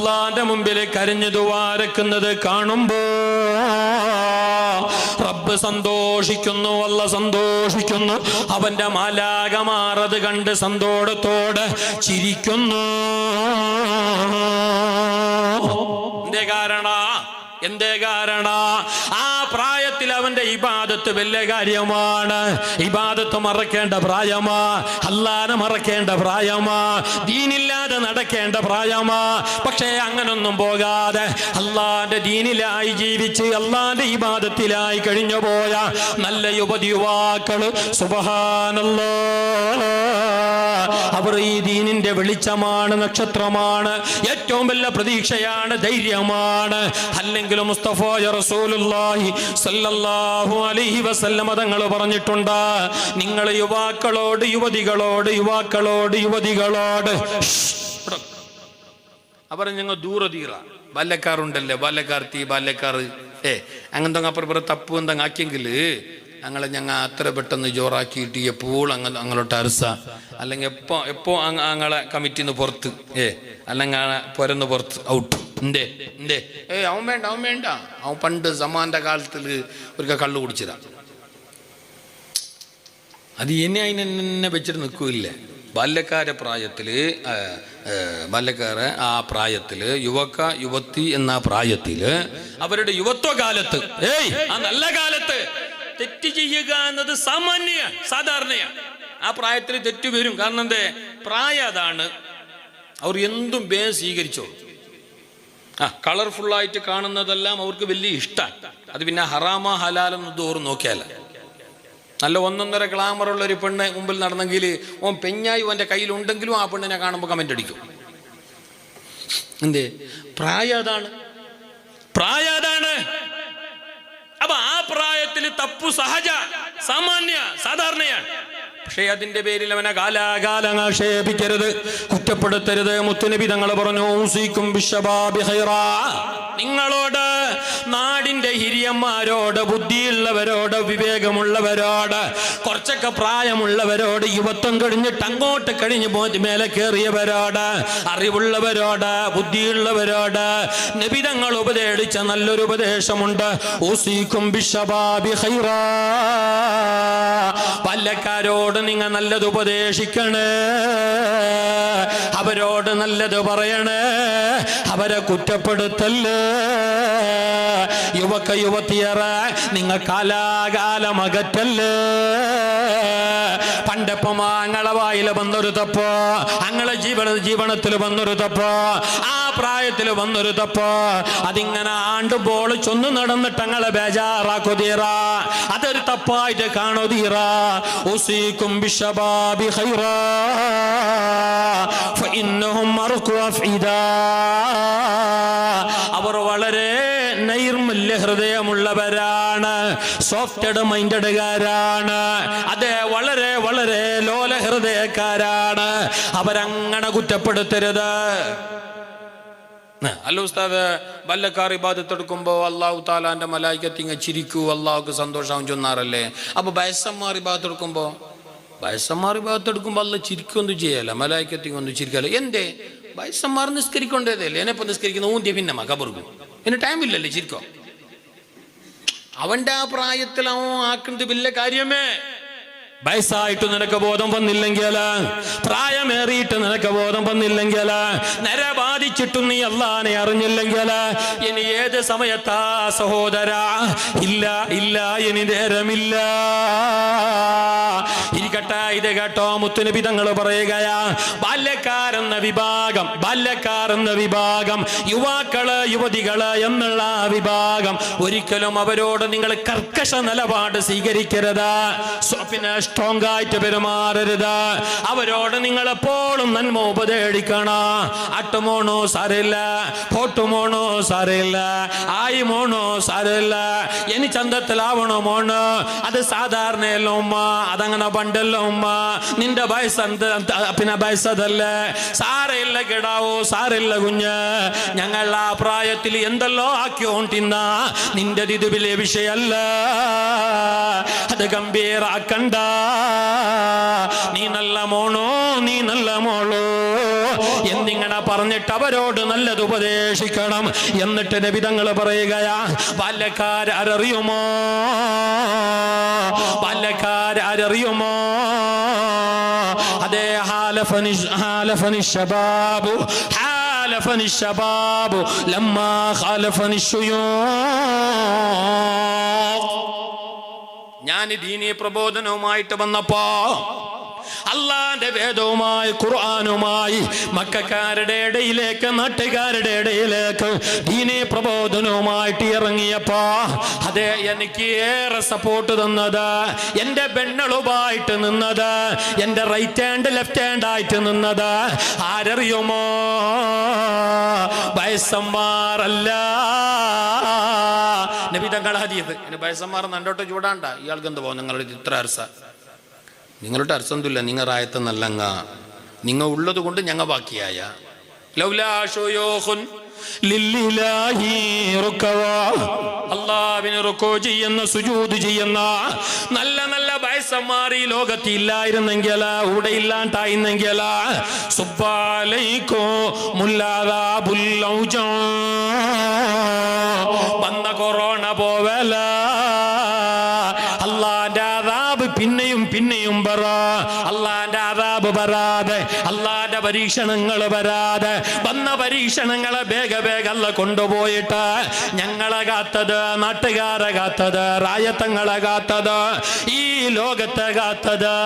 അള്ളാന്റെ മുമ്പിൽ കരഞ്ഞു ദുആരക്കുന്നത് കാണുമ്പോ റബ്ബ് സന്തോഷിക്കുന്നു, അല്ലാഹ് സന്തോഷിക്കുന്നു. അവന്റെ മാലാകമാർ അത് കണ്ട് സന്തോഷത്തോടെ ചിരിക്കുന്നു. എന്തേ കാരണ? ആ പ്രായത്തിൽ അവന്റെ ഇബാദത്ത് വലിയ കാര്യമാണ്. ഇബാദത്ത് മറക്കേണ്ട പ്രായമാ, അല്ലാഹനെ മറക്കേണ്ട പ്രായമാ, ദീനില്ലാതെ നടക്കേണ്ട പ്രായമാ. പക്ഷേ അങ്ങനൊന്നും പോകാതെ അള്ളാന്റെ ദീനിലായി ജീവിച്ച് അള്ളാന്റെ ഇബാദത്തിലായി കഴിഞ്ഞു പോയ നല്ല യുവതിയുവാക്കള് സുബ്ഹാനല്ലാഹ്, അവർ ഈ ദീനിന്റെ വെളിച്ചമാണ്, നക്ഷത്രമാണ്, ഏറ്റവും വലിയ പ്രതീക്ഷയാണ്, ധൈര്യമാണ്. അല്ലെങ്കിൽ മുസ്തഫായ റസൂലുള്ളാഹി സ്വല്ലല്ലാഹു അലൈഹി വസല്ലം തങ്ങൾ പറഞ്ഞിട്ടുണ്ട്, നിങ്ങൾ യുവാക്കളോട് അവർ ഞങ്ങൾ ദൂരതീറ ബാല്യക്കാറുണ്ടല്ലേ, ബാല്യക്കാർ അങ്ങനത്തെ അപ്പുറം തപ്പ് എന്തെങ്കിലും ആക്കിയെങ്കിൽ ഞങ്ങൾ അത്ര പെട്ടെന്ന് ജോറാക്കിയിട്ട് എപ്പോൾ അങ്ങോട്ട് അരസ, അല്ലെങ്കിൽ എപ്പോ ഞങ്ങളെ കമ്മിറ്റിന്ന് പുറത്ത് അല്ലെങ്കിൽ പുരന്ന് പുറത്ത് ഔട്ട്. അവൻ വേണ്ട. അവൻ പണ്ട് സമാന്റെ കാലത്തിൽ ഒരു കള്ളു കുടിച്ചതാ. അത് അതിനെ വെച്ചിട്ട് നിൽക്കില്ലേ. ബാല്യക്കാരെ ആ പ്രായത്തില് യുവത്തി എന്ന പ്രായത്തില് അവരുടെ യുവത്വ കാലത്ത് ആ നല്ല കാലത്ത് തെറ്റ് ചെയ്യുക എന്നത് സാധാരണയാണ്. ആ പ്രായത്തിൽ തെറ്റ് വരും. കാരണം എന്തേ, പ്രായം അതാണ്. അവർ എന്തും സ്വീകരിച്ചോ. കളർഫുള്ളായിട്ട് കാണുന്നതെല്ലാം അവർക്ക് വലിയ ഇഷ്ടമാണ്. അത് പിന്നെ ഹറാമ ഹലാലെന്ന് തോറും നോക്കിയാല. നല്ല 1.5 ഗ്ലാമറുള്ള ഒരു പെണ്ണ് മുമ്പിൽ നടന്നെങ്കിൽ ഓൻ പെഞ്ഞായി ഓൻ്റെ കയ്യിലുണ്ടെങ്കിലും ആ പെണ്ണിനെ കാണുമ്പോൾ കമൻ്റ് അടിക്കും. എന്തേ, പ്രായം അതാണ്. അപ്പൊ ആ പ്രായത്തിൽ തപ്പു സാധാരണയാണ്. പക്ഷേ അതിന്റെ പേരിൽ അവനെ കാലാകാലം ആക്ഷേപിക്കരുത്, കുറ്റപ്പെടുത്തരുത്. മുത്തുനബി തങ്ങൾ പറഞ്ഞു, ഊസിക്കും ബിശ്ശബാബി ഖൈറാ, നിങ്ങളോട്, നാടിന്റെ ഹിരിയന്മാരോട്, ബുദ്ധിയുള്ളവരോട്, വിവേകമുള്ളവരോട്, കുറച്ചൊക്കെ പ്രായമുള്ളവരോട്, യുവത്വം കഴിഞ്ഞിട്ട് അങ്ങോട്ട് കഴിഞ്ഞ് മേലെ കയറിയവരോട്, അറിവുള്ളവരോട്, ബുദ്ധിയുള്ളവരോട് നബി തങ്ങൾ ഉപദേശിച്ച നല്ലൊരു ഉപദേശമുണ്ട്. ഊസിക്കും ബിശ്ശബാബി ഖൈറാ, ബാല്യക്കാരോട് നിങ്ങൾ നല്ലത് ഉപദേശിക്കണേ, അവരോട് നല്ലത് പറയണേ, അവരെ കുറ്റപ്പെടുത്തല്ലേ. യുവത്തിയറ, നിങ്ങൾ കാലാകാലം അകറ്റല്ലേ. പണ്ടപ്പം അങ്ങളെ വായിൽ വന്നൊരു തപ്പോ, അങ്ങളെ ജീവനത്തിൽ വന്നൊരു തപ്പോ, ആ പ്രായത്തിൽ വന്നൊരു തപ്പോ, അതിങ്ങനെ ആണ്ടുമ്പോൾ ചൊന്നു നടന്നിട്ട് അങ്ങളെ ബേജാറാക്കു തീറ, അതൊരു തപ്പായിട്ട് കാണു തീറ. ഉസീക്കും ബിശ്ശബാബി ഖൈറാ ഫഇന്നഹും മർഖു അഫ്ഇദാ, അവർ വളരെ നൈർമല്യ ഹൃദയമുള്ളവരാണ്, സോഫ്റ്റഡ് മൈൻഡഡുകാരാണ്. അതെ, വളരെ വളരെ ലോല ഹൃദയക്കാരാണ്. അവരങ്ങനെ കുറ്റപ്പെടുത്തരുത്. അല്ല ഉസ്താദ്, വല്ലക്കാർ ഇബാദത്തെടുക്കുമ്പോ അള്ളാഹു താലാന്റെ മലായികത്ത് ഇങ്ങ ചിരിക്കൂ, അള്ളാഹുക്ക് സന്തോഷാവും ചൊന്നാറല്ലേ. അപ്പൊ വയസ്സന്മാർ ഇബാദത്തെടുക്കുമ്പോ അല്ല ചിരിക്കൊന്നും ചെയ്യല, മലായികത്തിങ്ങൊന്നും ചിരിക്കല. എന്തേ, വയസ്സന്മാർ നിസ്കരിക്കൊണ്ടേതല്ലേ, എന്നെപ്പോ നിസ്കരിക്കുന്ന ഊന്തിയ പിന്നെ കബറുക്കും, എന്നെ ടൈമില്ലല്ലേ ചിരിക്കോ. അവന്റെ ആ പ്രായത്തിൽ അവൻ ആക്കുന്നത് വലിയ കാര്യമേ. വയസ്സായിട്ട് നിനക്ക് ബോധം വന്നില്ലെങ്കിൽ, പ്രായമേറിയിട്ട് നിനക്ക് ബോധം വന്നില്ലെങ്കിൽ, നര ബാധിച്ചിട്ടും നീ അല്ലാഹനെ അറിഞ്ഞില്ലെങ്കിൽ, ഇനി ഏത് സമയത്താ സഹോദര, ഇല്ല ഇനി നേരമില്ല. ഇരിക്കട്ടെ, ഇത് കേട്ടോ, മുത്തുനബി തങ്ങൾ പറയുകയാ, ബാല്യക്കാരെന്ന വിഭാഗം, യുവാക്കള് യുവതികള് എന്നുള്ള വിഭാഗം, ഒരിക്കലും അവരോട് നിങ്ങൾ കർക്കശ നിലപാട് സ്വീകരിക്കരുത്, പിന്നെ സ്ട്രോങ് ആയിട്ട് പെരുമാറരുത്. അവരോട് നിങ്ങൾ എപ്പോഴും നന്മ ഉപദേശിക്കണം. അട്ടുമോണോ സാരമില്ല, പോട്ടുമോണോ സാരമില്ല, ആയി മോണോ സാരമില്ല, ഇനി ചന്തത്തിലാവണോ മോണ്, അത് സാധാരണയല്ലോ ഉമ്മ, അതങ്ങനെ പണ്ടല്ലോ അതല്ല ഉമ്മ, നിന്റെ വയസ്സ് പിന്നെ വയസ്സതല്ലേ, സാരയില്ല കിടാവോ, സാരയില്ല കുഞ്ഞ്, ഞങ്ങൾ ആ പ്രായത്തിൽ എന്തെല്ലോ ആക്കിയോണ്ടിന്ന നിന്റെ ഇത് വലിയ വിഷയല്ല, അത് ഗംഭീരാക്കണ്ട, നീ നല്ല മോണോ, നീ നല്ല മോളോ എന്നിങ്ങനെ പറഞ്ഞിട്ട് അവരോട് നല്ലത് ഉപദേശിക്കണം. എന്നിട്ട് നബി തങ്ങൾ പറയുകയാ, ബാല്യക്കാരറിയുമോ, ബാല്യക്കാരറിയുമോ, അതേ ഹാലഫനി ശബാബു ഹാലഫനി ശബാബു ലമ്മാ ഖാലഫനി ശുയൂഖ്. ഞാൻ ദീനീ പ്രബോധനവുമായിട്ട് വന്നപ്പോ, അള്ളാന്റെ വേദവുമായി ഖുർആനുമായി മക്കക്കാരുടെ ഇടയിലേക്ക്, നാട്ടുകാരുടെ ഇടയിലേക്ക് ദീനീ പ്രബോധനവുമായിട്ട് ഇറങ്ങിയപ്പോ, അതെ എനിക്ക് ഏറെ സപ്പോർട്ട് തന്നത്, എന്റെ ബെണ്ണളുമായിട്ട് നിന്നത്, എന്റെ റൈറ്റ് ഹാൻഡ് ലെഫ്റ്റ് ഹാൻഡ് ആയിട്ട് നിന്നത് ആരറിയുമോ? വയസ്സന്മാരല്ല. നബി തങ്ങൾ ഹദീസ്, വയസ്സന്മാർ നണ്ടോട്ട് ചൂടാണ്ട, ഇയാൾക്ക് എന്ത് പോകും നിങ്ങളുടെ ഇത്ര അർസ, നിങ്ങളുടെ അർസൊന്നുമില്ല, നിങ്ങൾ റായത്ത് നല്ലങ്ങ, നിങ്ങൾ ഉള്ളത് കൊണ്ട് ഞങ്ങൾ ബാക്കിയായ അള്ളാഹുവിന് റുക്കൂ ചെയ്യുന്ന, സുജൂദ് ചെയ്യുന്ന നല്ല നല്ല വയസ്സന്മാർ ഈ ലോകത്ത് ഇല്ലായിരുന്നെങ്കിൽ, ഇവിടെ ഇല്ലാണ്ടായിരുന്നെങ്കിൽ, സുബ്ബാലൈക്കോ മുല്ലാദാബുൽ ഔജാ, വന്ന കൊറോണ പോവല, അള്ളാന്റെ അദാബ് പിന്നെയും പിന്നെയും പറ, അള്ളാന്റെ അദാബ് വരാതെ, അള്ളാന്റെ പരീക്ഷണങ്ങൾ വരാതെ, വന്ന പരീക്ഷണങ്ങളെ വേഗ അല്ല കൊണ്ടുപോയിട്ട് ഞങ്ങളെ കാത്തത്, നാട്ടുകാരെ കാത്തത്, റായത്തങ്ങളെ കാത്തത്, ഈ ലോകത്തെ കാത്തത്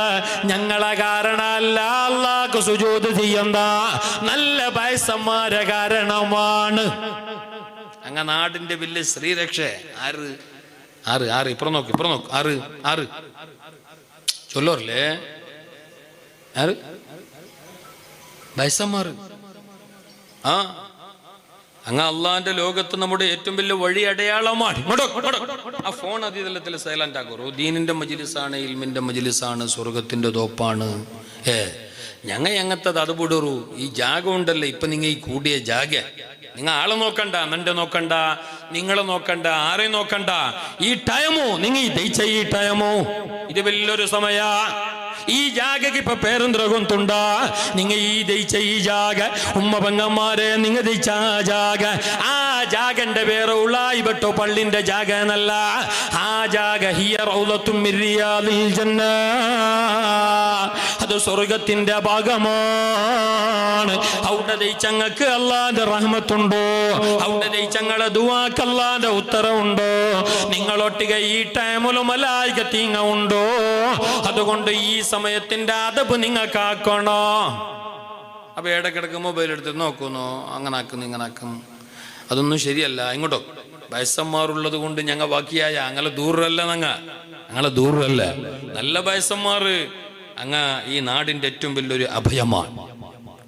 ഞങ്ങളെ കാരണമല്ല, അള്ളാഹ്ക്ക് സുജൂദ് ചെയ്യുന്ന നല്ല വയസ്സന്മാരെ കാരണമാണ്. അങ്ങ നാടിന്റെ വലിയ ശ്രീരക്ഷ ആറ് ആറ് ആറ് ഇപ്പുറം നോക്ക്, ഇപ്പുറം നോക്ക്, ആറ് ആറ് ചൊല്ലോറില്ലേ, ആറ് വയസ്സന്മാർ. ആ അങ്ങ് അള്ളാന്റെ ലോകത്ത് നമ്മുടെ ഏറ്റവും വലിയ വഴി അടയാളമാണ്. ആ ഫോൺ അതീതലത്തിൽ സൈലന്റ് ആക്കൂ. ദീനിന്റെ മജ്ലിസാണ്, ഇൽമിന്റെ മജ്ലിസാണ്, സ്വർഗത്തിന്റെ തോപ്പാണ്. ഞങ്ങത്തത് അത് വിടറൂ. ഈ ജാഗ ഉണ്ടല്ലോ ഇപ്പൊ, നിങ്ങൾ ഈ കൂടിയ ജാഗ, നിങ്ങൾ ആളെ നോക്കണ്ട, നന്റെ നോക്കണ്ട, നിങ്ങളെ നോക്കണ്ട, ആരെയും നോക്കണ്ട. ഈ ടൈമോ, നിങ്ങൾ ഈ ദയിച്ച ഈ ടൈമോ, ഇത് വലിയൊരു സമയ. ഈ ജാഗക്ക് ഇപ്പൊ പേരെന്തരകൊണ്ടുണ്ട, നിങ്ങൾ ഈ ദയിച്ച ഈ ജാഗ, ഉമ്മ പെങ്ങന്മാരെ നിങ്ങൾ ദയിച്ച ജാഗ, ആ ജാഗന്റെ പേര് ഉളായിബട്ടോ പള്ളിന്റെ ജാഗ എന്നല്ല. ആ ജാഗ ഹിയ റൗളത്തും മിൻ റിയാദിൽ ജന്ന, അത് സ്വർഗത്തിന്റെ ഭാഗമാണ്. അവിടെ ദയിച്ചങ്ങൾക്ക് അല്ലാന്റെ റഹ്മത്തുണ്ടോ, അവിടെ ദയിച്ചങ്ങളെ ദുആക്ക് അല്ലാന്റെ ഉത്തരവുണ്ടോ, നിങ്ങളൊട്ടിക ഈ ടൈമിലും മലായികത്തീങ്ങ ഉണ്ടോ? അതുകൊണ്ട് ഈ സമയത്തിന്റെ അതബ് നിങ്ങൾക്ക് ആക്കണോ. അപ്പൊ ഇടക്കിടക്ക് മൊബൈൽ എടുത്ത് നോക്കുന്നു, അങ്ങനെ ആക്കുന്നു, ഇങ്ങനെ ആക്കും, അതൊന്നും ശരിയല്ല. ഇങ്ങോട്ടോ വയസ്സന്മാരുള്ളത് കൊണ്ട് ഞങ്ങൾ ബാക്കിയായ ഞങ്ങളെ ദൂരല്ല, ഞങ്ങളെ ദൂരല്ല, നല്ല വയസ്സന്മാര് അങ്ങ് ഈ നാടിന്റെ ഏറ്റവും വലിയൊരു അഭയമാണ്.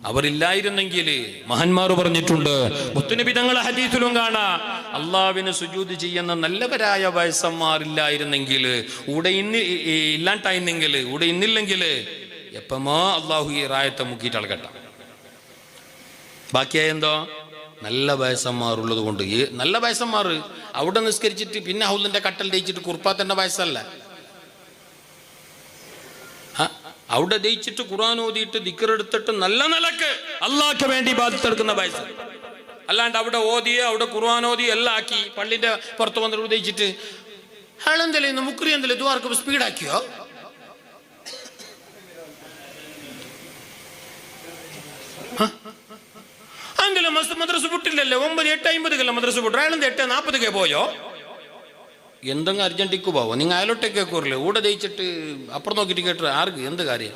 അവരില്ലായിരുന്നെങ്കിൽ മഹാന്മാർ പറഞ്ഞിട്ടുണ്ട്, മുത്തുനബി തങ്ങളെ ഹദീസിലും കാണാ, അള്ളാഹുവിന് സുജൂദ് ചെയ്യുന്ന നല്ലവരായ വയസ്സന്മാരില്ലായിരുന്നെങ്കിൽ, ഇവിടെ ഇല്ലാണ്ടായിരുന്നെങ്കിൽ, ഇവിടെ ഇന്നില്ലെങ്കിൽ എപ്പമോ അള്ളാഹു ഈ റായത്തെ മുക്കിയിട്ട് അളകട്ട. ബാക്കിയായ എന്തോ നല്ല വയസ്സന്മാരുള്ളത് കൊണ്ട്. ഈ നല്ല വയസ്സന്മാർ അവിടെ നിസ്കരിച്ചിട്ട് പിന്നെ ഹൗലിന്റെ കട്ടൽ ദയിച്ചിട്ട് കുർപ്പാത്തന്റെ വയസ്സല്ല, അവിടെ ദയിച്ചിട്ട് ഖുർആൻ ഓതിയിട്ട് ദിക്റെടുത്തിട്ട് നല്ല നിലക്ക് അള്ളാഹ്ക്ക് വേണ്ടി ബാധിച്ചെടുക്കുന്ന വയസ്സ്. അല്ലാണ്ട് അവിടെ ഓതിയെ, അവിടെ ഖുർആൻ ഓതി എല്ലാം ആക്കി പള്ളിന്റെ പുറത്ത് വന്നിട്ട് ദയിച്ചിട്ട് ഹളന്തല്ലേ മുക്രി എന്തല്ലേ ദ്വാർക്ക് സ്പീഡാക്കിയോ? അതെന്തല്ല മദ്രസ വിട്ടില്ലല്ലേ, 9:50 മദ്രസ വിട്ടു, അയാളെന്ത് 8:40 പോയോ? എന്തെങ്കിലും അർജന്റിക്ക് പോവോ? നിങ്ങൾ അയലോട്ടേക്ക് കേൾക്കൂറില്ലേ, ഊടെ ദയിച്ചിട്ട് അപ്പുറം നോക്കിയിട്ട് കേട്ടു ആർക്ക് എന്ത് കാര്യം?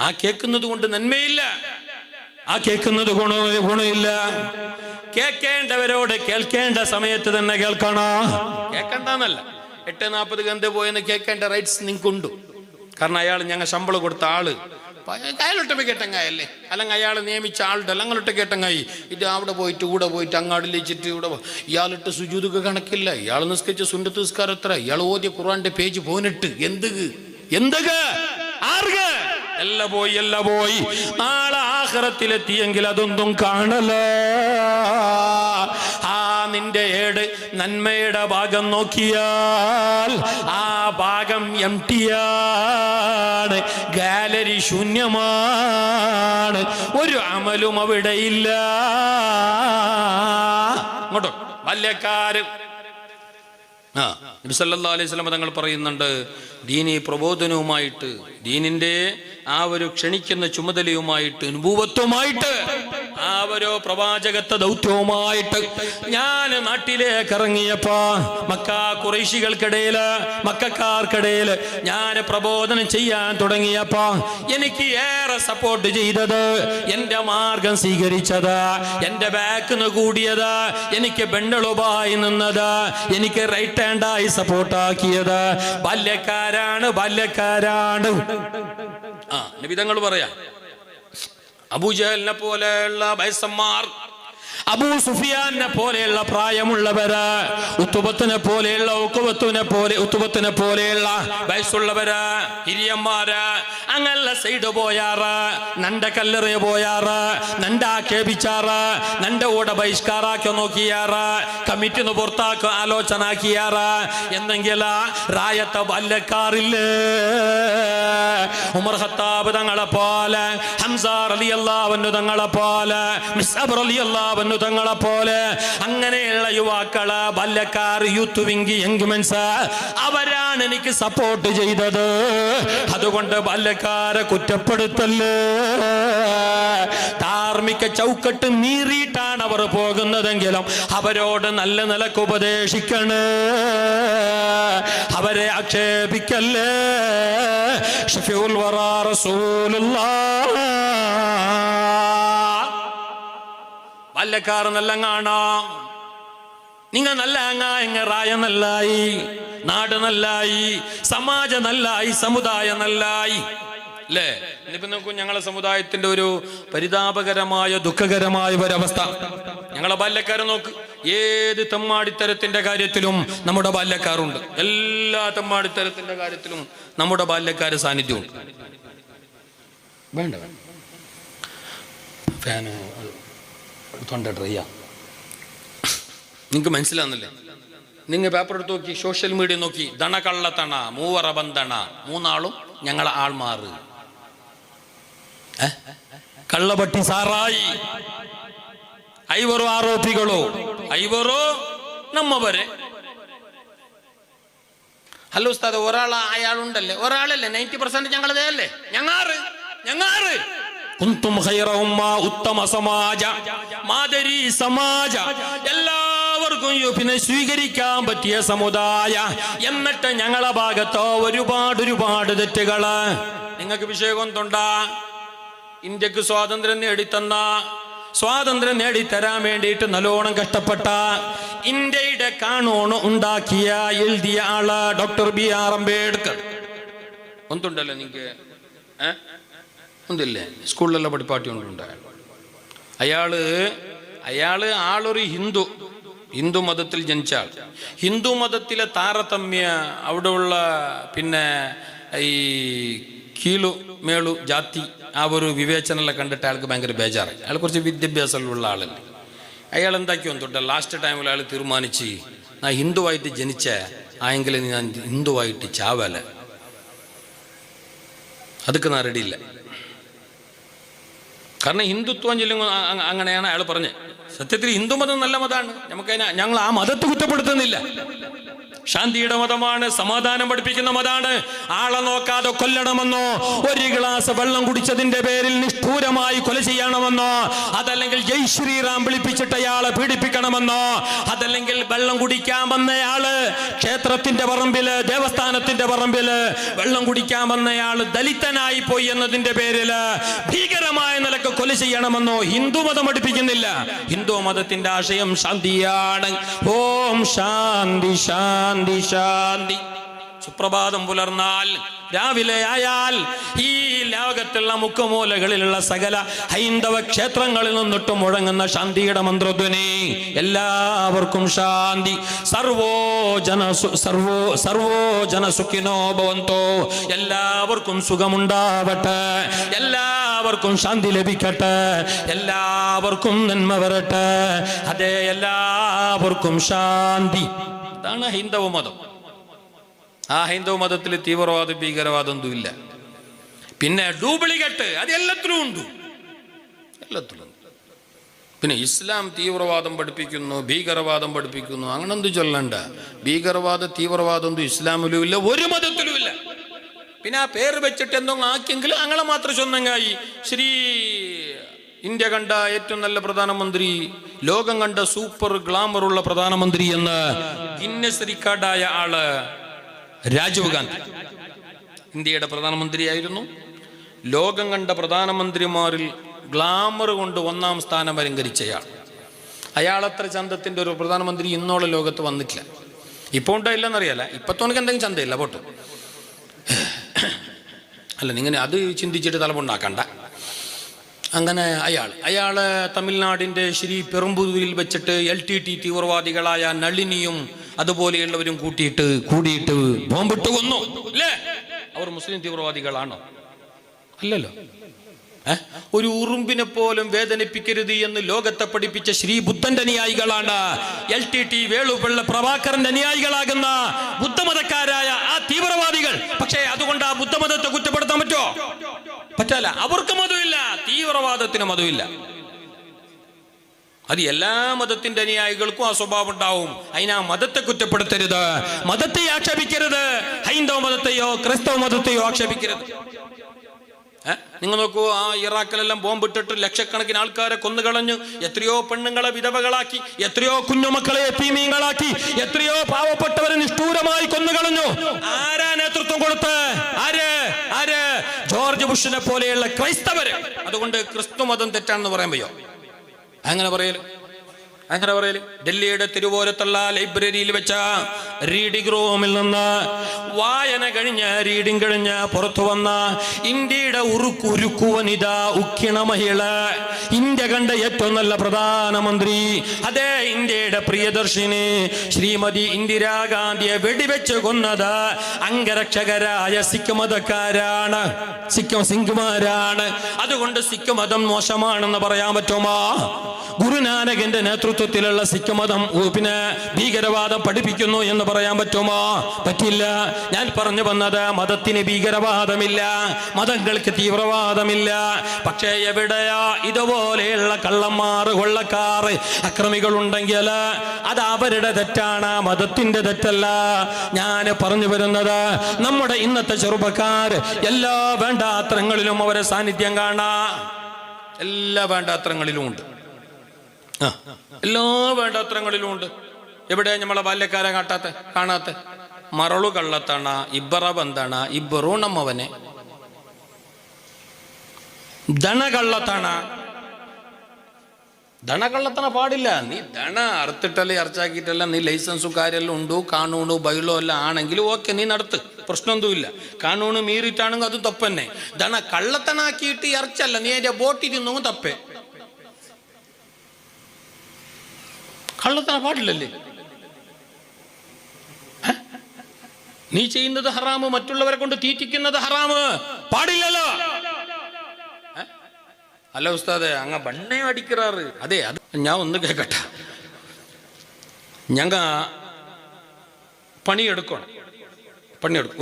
ആ കേൾക്കുന്നത് കൊണ്ട് നന്മയില്ല, ആ കേൾക്കുന്നത് ഗുണമില്ല. കേൾക്കേണ്ടവരോട് കേൾക്കേണ്ട സമയത്ത് തന്നെ കേൾക്കണോ, കേൾക്കണ്ടെന്നല്ല. 8:40 എന്ത് പോയെന്ന് കേൾക്കേണ്ട റൈറ്റ്സ് നിങ്ങൾക്കുണ്ട്. കാരണം അയാൾ ഞങ്ങൾ ശമ്പളം കൊടുത്ത ആള് അയാളൊട്ട് കേട്ടങ്ങായല്ലേ, അല്ലെങ്കിൽ അയാൾ നിയമിച്ച ആളുടെ അങ്ങോട്ട് കേട്ടങ്ങായി. ഇത് അവിടെ പോയിട്ട് കൂടെ പോയിട്ട് അങ്ങാടിലേച്ചിട്ട് ഇവിടെ ഇയാളിട്ട് സുജൂദൊക്കെ കണക്കില്ല. ഇയാൾ നിസ്കരിച്ച സുന്നത്ത് നിസ്കാരം എത്ര, ഇയാൾ ഓതിയ ഖുർആന്റെ പേജ് 18 എന്തൊക്കെ ആർക്ക് എല്ലാം പോയി. നാളെ ആഖിറത്തിലെത്തിയെങ്കിൽ അതൊന്നും കാണല. നിന്റെ നന്മയുടെ ഭാഗം നോക്കിയാൽ ആ ഭാഗം എംപ്റ്റിയാണ്, ഗാലറി ശൂന്യമാണ്, ഒരു അമലും അവിടെ ഇല്ല. അങ്ങോട്ടോ വല്യക്കാര് നബി സല്ലല്ലാഹു അലൈഹി വസല്ലം തങ്ങൾ പറയുന്നുണ്ട്, ദീനി പ്രബോധനവുമായിട്ട്, ദീനിന്റെ ആ ഒരു ക്ഷണിക്കുന്ന ചുമതലയുമായിട്ട്, നുബുവത്തുമായിട്ട്, ആ ഒരു പ്രവാചകത്വ ദൗത്യവുമായിട്ട് ഞാൻ നാട്ടിലേക്ക് ഇറങ്ങിയപ്പോ മക്കാർക്കിടയില് ഞാൻ പ്രബോധനം ചെയ്യാൻ തുടങ്ങിയപ്പോ എനിക്ക് ഏറെ സപ്പോർട്ട് ചെയ്തത്, എന്റെ മാർഗം സ്വീകരിച്ചത്, എന്റെ ബാക്കിന്ന് കൂടിയത്, എനിക്ക് ബെണ്ണളുമായി നിന്നത്, എനിക്ക് റൈറ്റ് ഹാൻഡായി സപ്പോർട്ടാക്കിയത് ബാല്യക്കാരാണ്. നബിതങ്ങൾ പറയാ, അബൂജഹലിനെ പോലെയുള്ള വയസ്സന്മാർ, അബൂ സുഫിയാനെ പോലെയുള്ള പ്രായമുള്ളവര്, ഉത്തുബത്തിനെ പോലെയുള്ള വയസ്സുള്ളവര്, ഹിരിയന്മാര്, അങ്ങനെ സൈഡ് പോയാറ്, നന്റെ കല്ലെറിയ പോയാറ്, നന്റെ ആക്ഷേപിച്ചാറ്, നന്റെ കൂടെ ബഹിഷ്കാരാക്കി നോക്കിയാറ്, കമ്മിറ്റിന്ന് പുറത്താക്കി ആലോചന ആക്കിയാറ്. എന്തെങ്കില റായത്തെ വല്ലക്കാറില്ലേ? ഉമർ ഖത്താബ് തങ്ങളെ പോലെ, ഹംസ റളിയല്ലാഹു അൻഹു തങ്ങളെ പോലെ, മിസ്അബ് റളിയല്ലാഹു അൻഹു തങ്ങളെ പോലെ അങ്ങനെയുള്ള യുവാക്കള്, ബാല്യക്കാർ, യൂത്ത് വിംഗ്, യങ് മെൻസ്, അവരാണ് എനിക്ക് സപ്പോർട്ട് ചെയ്തത്. അതുകൊണ്ട് ബാല്യക്കാരെ കുറ്റപ്പെടുത്തല്ലേ. ധാർമ്മിക ചൗക്കട്ട് മീറിയിട്ടാണ് അവർ പോകുന്നതെങ്കിലും അവരോട് നല്ല നിലക്ക് ഉപദേശിക്കണേ, അവരെ ആക്ഷേപിക്കല്ലേ. ഷഫീഉൽ വറാ റസൂലുള്ളാഹ്. വല്ലക്കാർ നല്ല കാണാം, നിങ്ങൾ നല്ല അങ്ങ റായ നല്ലായി, നാട് നല്ലായി, സമാജം നല്ലായി, സമുദായം നല്ലായി അല്ലേ? ഇനിയിപ്പോ നോക്കൂ, ഞങ്ങളെ സമുദായത്തിന്റെ ഒരു പരിതാപകരമായ ദുഃഖകരമായ ഒരവസ്ഥ. ഞങ്ങളെ ബാല്യക്കാരെ നോക്ക്, ഏത് തെമ്മാടിത്തരത്തിന്റെ കാര്യത്തിലും നമ്മുടെ ബാല്യക്കാരുണ്ട്. എല്ലാ തെമ്മാടിത്തരത്തിന്റെ കാര്യത്തിലും നമ്മുടെ ബാല്യക്കാര് സാന്നിധ്യമുണ്ട്. വേണ്ട ഫാനോ തൊണ്ട ഡ്രൈ. നിങ്ങൾക്ക് മനസ്സിലാവുന്നില്ലേ? നിങ്ങൾ പേപ്പർ എടുത്ത് നോക്കി, സോഷ്യൽ മീഡിയ നോക്കി, ദണ കള്ളത്തണ മൂവറ ബന്ധണ, മൂന്നാളും ഞങ്ങളെ ആൾമാറ്, കള്ളപട്ടി സാറായി, ഐവറോ ആരോപികളോ, ഐവറോ നമ്മവരെ. ഹലോ ഉസ്താദ്, അയാളുണ്ടല്ലേ, ഒരാളല്ലേ, 90% ഞങ്ങളതേ അല്ലേ, ഞങ്ങാറ് കുന്തും ഖൈറ ഉമ്മ, ഉത്തമ സമാജ, മാദരി സമാജ, എല്ലാവർക്കും പിന്നെ സ്വീകരിക്കാൻ പറ്റിയ സമുദായ. എന്നിട്ട് ഞങ്ങളെ ഭാഗത്തോ ഒരുപാട് തെറ്റുകള്. നിങ്ങൾക്ക് വിഷയം തൊണ്ടാ? ഇന്ത്യക്ക് സ്വാതന്ത്ര്യം നേടിത്തരാൻ വേണ്ടിയിട്ട് നല്ലോണം കഷ്ടപ്പെട്ട, ഇന്ത്യയുടെ കാനൂൺ ഉണ്ടാക്കിയ എഴുതിയ ആള് ഡോക്ടർ BR അംബേദ്കർ. ഒന്നുണ്ടല്ലോ നിങ്ങൾക്ക് ഒന്നില്ലേ? സ്കൂളിലെല്ലാം പഠിപ്പാട്ടി കൊണ്ടുണ്ട്. അയാള് ആളൊരു ഹിന്ദു മതത്തിൽ ജനിച്ച ആൾ. ഹിന്ദു മതത്തിലെ താരതമ്യ അവിടെയുള്ള പിന്നെ ഈ കീഴു മേളു ജാതി ആ ഒരു വിവേചനെല്ലാം കണ്ടിട്ട് അയാൾക്ക് ഭയങ്കര ബേജാറായി. അയാൾ കുറച്ച് വിദ്യാഭ്യാസമുള്ള ആളല്ലേ. അയാൾ എന്താക്കിയോ തൊട്ട് ലാസ്റ്റ് ടൈമിൽ അയാൾ തീരുമാനിച്ച്, ഞാൻ ഹിന്ദുവായിട്ട് ജനിച്ച ആയെങ്കിൽ ഞാൻ ഹിന്ദുവായിട്ട് ചാവല, അതൊക്കെ ഞാൻ റെഡിയില്ല. കാരണം ഹിന്ദുത്വം ചൊല്ലുമ്പോൾ അങ്ങനെയാണ് അയാൾ പറഞ്ഞത്. സത്യത്തിൽ ഹിന്ദുമതം നല്ല മതമാണ്, ഞങ്ങൾ ആ മതത്തെ കുറ്റപ്പെടുത്തുന്നില്ല. ശാന്തിയുടെ മതമാണ്, സമാധാനം പഠിപ്പിക്കുന്ന മതമാണ്. ആളെ നോക്കാതെ കൊല്ലണമെന്നോ, ഒരു ഗ്ലാസ് വെള്ളം കുടിച്ചതിന്റെ പേരിൽ നിഷ്ഠൂരമായി കൊല ചെയ്യണമെന്നോ, അതല്ലെങ്കിൽ ജയ് ശ്രീറാം വിളിപ്പിച്ചിട്ട് അയാളെ പീഡിപ്പിക്കണമെന്നോ, അതല്ലെങ്കിൽ വെള്ളം കുടിക്കാൻ വന്നയാള് ക്ഷേത്രത്തിന്റെ പറമ്പില്, ദേവസ്ഥാനത്തിന്റെ പറമ്പില് വെള്ളം കുടിക്കാൻ വന്നയാള് ദലിതനായി പോയി എന്നതിന്റെ പേരില് ഭീകരമായ നിലക്ക് കൊല ചെയ്യണമെന്നോ ഹിന്ദു മതം പഠിപ്പിക്കുന്നില്ല. ഹിന്ദു മതത്തിന്റെ ആശയം ശാന്തിയാണ്. ഓം ശാന്തി ശാന്തി ശാന്തി. സുപ്രഭാതം പുലർന്നാൽ, രാവിലെ ആയാൽ ഈ ലോകത്തുള്ള മുക്കുമൂലകളിലുള്ള സകല ഹൈന്ദവ ക്ഷേത്രങ്ങളിൽ നിന്നിട്ട് മുഴങ്ങുന്ന ശാന്തിയുടെ മന്ത്രധ്വനി. എല്ലാവർക്കും ശാന്തി. സർവോ ജന സുഖിനോ ഭവന്തോ. എല്ലാവർക്കും സുഖമുണ്ടാവട്ടെ, എല്ലാവർക്കും ശാന്തി ലഭിക്കട്ടെ, എല്ലാവർക്കും നന്മ വരട്ടെ. അതെ, എല്ലാവർക്കും ശാന്തി. ഇതാണ് ഹൈന്ദവ മതം. ആ ഹൈന്ദവ മതത്തിൽ തീവ്രവാദം ഭീകരവാദം ഒന്നുമില്ല. പിന്നെ ഡ്യൂപ്ലിക്കേറ്റ് അത് എല്ലാത്തിലും ഉണ്ട്, എല്ലാത്തിലും. പിന്നെ ഇസ്ലാം തീവ്രവാദം പഠിപ്പിക്കുന്നു, ഭീകരവാദം പഠിപ്പിക്കുന്നു, അങ്ങനെ എന്ത് ചൊല്ലണ്ട. ഭീകരവാദ തീവ്രവാദം ഒന്നും ഇസ്ലാമിലും ഇല്ല, ഒരു മതത്തിലും ഇല്ല. പിന്നെ ആ പേര് വെച്ചിട്ട് എന്തോ ആക്കിയെങ്കിൽ അങ്ങനെ മാത്രം ചൊന്നങ്ങായി. ശ്രീ ഇന്ത്യ കണ്ട ഏറ്റവും നല്ല പ്രധാനമന്ത്രി, ലോകം കണ്ട സൂപ്പർ ഗ്ലാമറുള്ള പ്രധാനമന്ത്രി എന്ന് ഗിന്നസ് റിക്കാർഡായ ആള് രാജീവ് ഗാന്ധി ഇന്ത്യയുടെ പ്രധാനമന്ത്രിയായിരുന്നു. ലോകം കണ്ട പ്രധാനമന്ത്രിമാരിൽ ഗ്ലാമർ കൊണ്ട് 1-ാം സ്ഥാനം അലങ്കരിച്ചയാൾ. അയാളത്ര ചന്തത്തിന്റെ ഒരു പ്രധാനമന്ത്രി ഇന്നോളം ലോകത്ത് വന്നിട്ടില്ല. ഇപ്പോൾ ഉണ്ടായില്ലെന്നറിയാല, ഇപ്പത്തോനക്ക് എന്തെങ്കിലും ചന്തയില്ല പോട്ട്. അല്ല, നിങ്ങൾ അത് ചിന്തിച്ചിട്ട് തലമുണ്ടാക്കണ്ട. അങ്ങനെ അയാള് തമിഴ്നാടിന്റെ ശ്രീ പെരുമ്പൂരിൽ വെച്ചിട്ട് LTT തീവ്രവാദികളായ നളിനിയും അതുപോലെയുള്ളവരും കൂടിയിട്ട് ബോംബിട്ട് കൊന്നു അല്ലേ? അവർ മുസ്ലിം തീവ്രവാദികളാണോ? അല്ലല്ലോ. ഒരു ഉറുമ്പിനെ പോലും വേദനിപ്പിക്കരുത് എന്ന് ലോകത്തെ പഠിപ്പിച്ച ശ്രീ ബുദ്ധന്റെ അനുയായികളാണ് LTT വേളുപിള്ള പ്രഭാകരന്റെ അനുയായികളാകുന്ന ബുദ്ധമതക്കാരായ ആ തീവ്രവാദികൾ. പക്ഷേ അതുകൊണ്ട് ആ ബുദ്ധമതത്തെ കുറ്റപ്പെടുത്താൻ പറ്റുമോ? പറ്റല്ല. അവർക്ക് മതമില്ല, തീവ്രവാദത്തിന് മതമില്ല. അത് എല്ലാ മതത്തിന്റെ അനുയായികൾക്കും ആ സ്വഭാവം ഉണ്ടാവും. അതിനാ മതത്തെ കുറ്റപ്പെടുത്തരുത്, മതത്തെ ആക്ഷേപിക്കരുത്, ഹൈന്ദവ മതത്തെയോ ക്രിസ്തവ മതത്തെയോ ആക്ഷേപിക്കരുത്. നിങ്ങൾ നോക്കൂ, ആ ഇറാഖിലെല്ലാം ബോംബിട്ടിട്ട് ലക്ഷക്കണക്കിന് ആൾക്കാരെ കൊന്നുകളഞ്ഞു, എത്രയോ പെണ്ണുങ്ങളെ വിധവകളാക്കി, എത്രയോ കുഞ്ഞുമക്കളെ യതീമീങ്ങളാക്കി, എത്രയോ പാവപ്പെട്ടവരെ നിഷ്ഠൂരമായി കൊന്നുകളഞ്ഞു. ആരാ നേതൃത്വം കൊടുത്ത്? ആര്? ജോർജ് ബുഷിനെ പോലെയുള്ള ക്രൈസ്തവര്. അതുകൊണ്ട് ക്രിസ്തു മതം തെറ്റാണെന്ന് പറയാൻ വയ്യോ? അങ്ങനെ പറയല്. ഡൽഹിയുടെ തിരുവോരത്തുള്ള ലൈബ്രറിയിൽ വെച്ച റീഡിംഗ് റൂമിൽ നിന്ന് വായന റീഡിംഗ് കഴിഞ്ഞ് പുറത്തു വന്ന ഇന്ത്യയുടെ ഉരുക്കു വനിത, ഉക്കിണ മഹിള, ഇന്ത്യ കണ്ട ഏറ്റവും നല്ല പ്രധാനമന്ത്രി, അതേ ഇന്ത്യയുടെ പ്രിയദർശിനി ശ്രീമതി ഇന്ദിരാഗാന്ധിയെ വെടിവെച്ച് കൊന്നത് അംഗരക്ഷകരായ സിഖ് മതക്കാരാണ്, സിഖുമാരാണ്. അതുകൊണ്ട് സിഖ് മതം മോശമാണെന്ന് പറയാൻ പറ്റുമോ? ഗുരുനാനകിന്റെ നേതൃത്വത്തിലുള്ള സിഖ് മതം പിന്നെ ഭീകരവാദം പഠിപ്പിക്കുന്നു എന്ന് പറയാൻ പറ്റുമോ? പറ്റില്ല. ഞാൻ പറഞ്ഞു വന്നത്, മതത്തിന് ഭീകരവാദമില്ല, മതങ്ങൾക്ക് തീവ്രവാദമില്ല. പക്ഷേ എവിടെയാ ഇതുപോലെയുള്ള കള്ളന്മാർ, കൊള്ളക്കാർ, അക്രമികൾ ഉണ്ടെങ്കിൽ അത് അവരുടെ തെറ്റാണ്, മതത്തിന്റെ തെറ്റല്ല. ഞാൻ പറഞ്ഞു വരുന്നത്, നമ്മുടെ ഇന്നത്തെ ചെറുപ്പക്കാർ എല്ലാ വേണ്ടാത്രങ്ങളിലും അവരെ സാന്നിധ്യം കാണാം. എല്ലാ വേണ്ടാത്രങ്ങളിലും ഉണ്ട്, എല്ലാ വേണ്ടാത്രങ്ങളിലും ഉണ്ട്. എവിടെ നമ്മളെ ബാല്യക്കാരെ കാണാത്ത മറളു കള്ളത്തണ, ഇബ്ബറ ബന്ധണ, ഇബ്ബറൂണമ്മവനെ, ധണകള്ളത്തണ. ധണകള്ളത്തണ പാടില്ല. നീ ധണ അറുത്തിട്ടല്ലേ അറച്ചാക്കിയിട്ടല്ല, നീ ലൈസൻസും കാര്യമെല്ലാം ഉണ്ടോ, കാണൂണു ബൈലോ എല്ലാം ആണെങ്കിൽ ഓക്കെ, നീ നടത്ത്, പ്രശ്നമൊന്നുമില്ല. കാണൂണ് മീറിയിട്ടാണെങ്കിൽ അതും തപ്പന്നെ. ധണ കള്ളത്തണാക്കിയിട്ട് ഇറച്ചല്ല, നീ അതിന്റെ ബോട്ടിൽ തിന്നു തപ്പേ. കള്ളത്തന പാടില്ലല്ലേ? നീ ചെയ്യുന്നത് ഹറാമ്, മറ്റുള്ളവരെ കൊണ്ട് തീറ്റിക്കുന്നത് ഹറാമ്, പാടില്ലല്ലോ. അല്ല ഉസ്താദെ, അങ്ങ ബണ്ണേ അടിക്കാറ്. അതെ, അത് ഞാൻ ഒന്ന് കേക്കട്ടെ. ഞങ്ങ പണിയെടുക്കണം,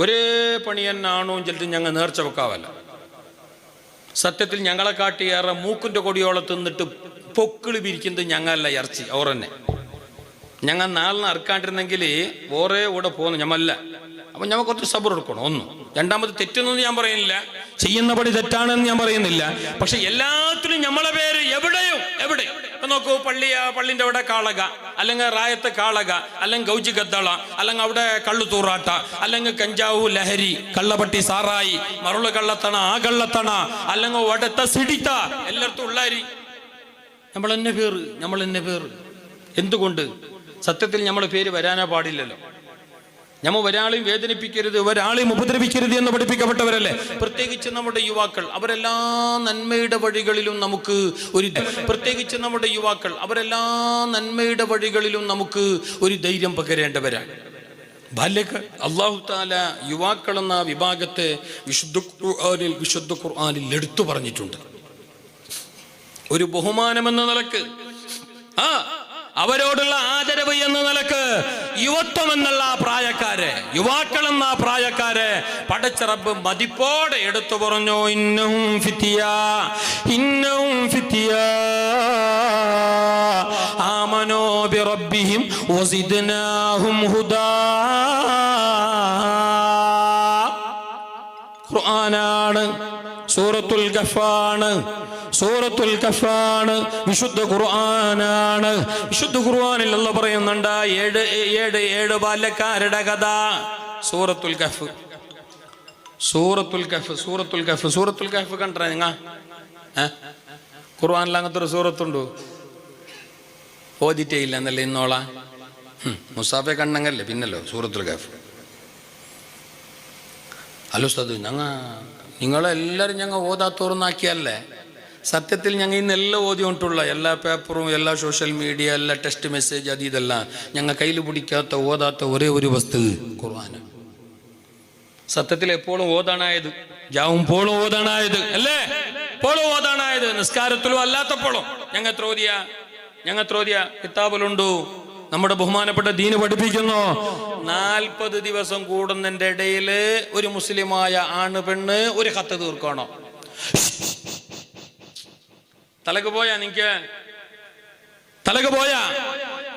ഒരേ പണി തന്നെയാണോ ചിലത് ഞങ്ങൾ നേർച്ച വെക്കാവല്ല. സത്യത്തിൽ ഞങ്ങളെ കാട്ടിയേറെ മൂക്കിന്റെ കൊടിയോളം തിന്നിട്ട് പൊക്കിളി പിരിക്കുന്നത് ഞങ്ങളല്ല, ഇറച്ചി അവർ തന്നെ. ഞങ്ങൾ നാളിനെ അറുക്കാണ്ടിരുന്നെങ്കിൽ ഓരേ കൂടെ പോകുന്നു ഞമ്മല്ല. അപ്പൊ ഞമ്മ കുറച്ച് സബർ എടുക്കണം. ഒന്ന്. രണ്ടാമത് തെറ്റൊന്നും ഞാൻ പറയുന്നില്ല, ചെയ്യുന്ന പടി തെറ്റാണെന്ന് ഞാൻ പറയുന്നില്ല. പക്ഷെ എല്ലാത്തിലും ഞമ്മളെ പേര് എവിടെ നോക്കൂ, പള്ളിന്റെ അവിടെ കാളക, അല്ലെങ്കിൽ റായത്തെ കാളക, അല്ലെങ്കിൽ ഗൗജി ഗദ്ദള, അല്ലെങ്കിൽ അവിടെ കള്ളു തൂറാട്ട, അല്ലെങ്കിൽ കഞ്ചാവു ലഹരി, കള്ളപ്പട്ടി സാറായി, മറുള് കള്ളത്തണ, ആ കള്ളത്തണ, അല്ലെങ്കിൽ വടത്ത സിടിത്ത, എല്ലായിടത്തും ഉള്ളാരി നമ്മൾ തന്നെ പേര്. എന്തുകൊണ്ട്? സത്യത്തിൽ നമ്മളെ പേര് വരാനേ പാടില്ലല്ലോ. ഞമ്മ ഒരാളെയും വേദനിപ്പിക്കരുത്, ഒരാളെയും ഉപദ്രവിക്കരുത് എന്ന് പഠിപ്പിക്കപ്പെട്ടവരല്ലേ. പ്രത്യേകിച്ച് നമ്മുടെ യുവാക്കൾ, അവരെല്ലാ നന്മയുടെ വഴികളിലും നമുക്ക് ഒരു ധൈര്യം പകരേണ്ടവരാണ്. അല്ലാഹു തആല യുവാക്കൾ എന്ന വിഭാഗത്തെ വിശുദ്ധ ഖുർആനിൽ എടുത്തു പറഞ്ഞിട്ടുണ്ട്. ഒരു ബഹുമാനമെന്ന നിലക്ക്, അവരോടുള്ള ആദരവ് എന്ന നിലക്ക്, യുവത്വം എന്നുള്ള യുവാക്കൾ എന്ന പ്രായക്കാരെ പടച്ച റബ്ബ് മതിപ്പോടെ എടുത്തു പറഞ്ഞു. ഇന്നഹും ഫിത്യ ആമനൂ ബിറബ്ബിഹിം വസിദ്നാഹും ഹുദാ. ഖുർആനാണ്, സൂറത്തുൽ കഹ്ഫാണ്, വിശുദ്ധ ഖുർആനാണ്. വിശുദ്ധ ഖുർആനിൽ അല്ലാഹു പറയുന്നുണ്ട് ഏഴ് ബാല്യക്കാരുടെ കഥ. സൂറത്തുൽ കഹ്ഫ് കണ്ടാ നിങ്ങ? ഖുർആനിൽ അങ്ങനത്തെ ഒരു സൂറത്തുണ്ടോ? ഓദിറ്റേ ഇല്ല എന്നല്ലേ ഇന്നോളാ. മുസാഫെ കണ്ണങ്ങല്ലേ പിന്നല്ലോ സൂറത്തുൽ കഹ്ഫ്. അലുസ്താദ് നിങ്ങളെല്ലാവരും ഞങ്ങൾ ഓതാത്തോറുന്നാക്കിയല്ലേ? സത്യത്തിൽ ഞങ്ങൾ ഇന്നെല്ലാം ഓതിക്കൊണ്ടുള്ള എല്ലാ പേപ്പറും, എല്ലാ സോഷ്യൽ മീഡിയ, എല്ലാ ടെക്സ്റ്റ് മെസ്സേജ്, അത് ഇതെല്ലാം ഞങ്ങൾ കയ്യിൽ പിടിക്കാത്ത ഓതാത്ത ഒരേ ഒരു വസ്തു ഖുർആനാണ്. സത്യത്തിൽ എപ്പോഴും ഓതാനായത്, പോളും ഓതാനായത് അല്ലേ? എപ്പോഴും ഓതാനായത്, നിസ്കാരത്തിലും അല്ലാത്തപ്പോഴും. ഞങ്ങൾ എത്ര ഓതിയ കിതാബിലുണ്ടോ? നമ്മുടെ ബഹുമാനപ്പെട്ട ദീന് പഠിപ്പിക്കുന്നു, 40 ദിവസം കൂടുന്നതിന്റെ ഇടയിൽ ഒരു മുസ്ലിമായ ആണ് പെണ്ണ് ഒരു ഖത്ത് തീർക്കണോ. തലക്ക് പോയാ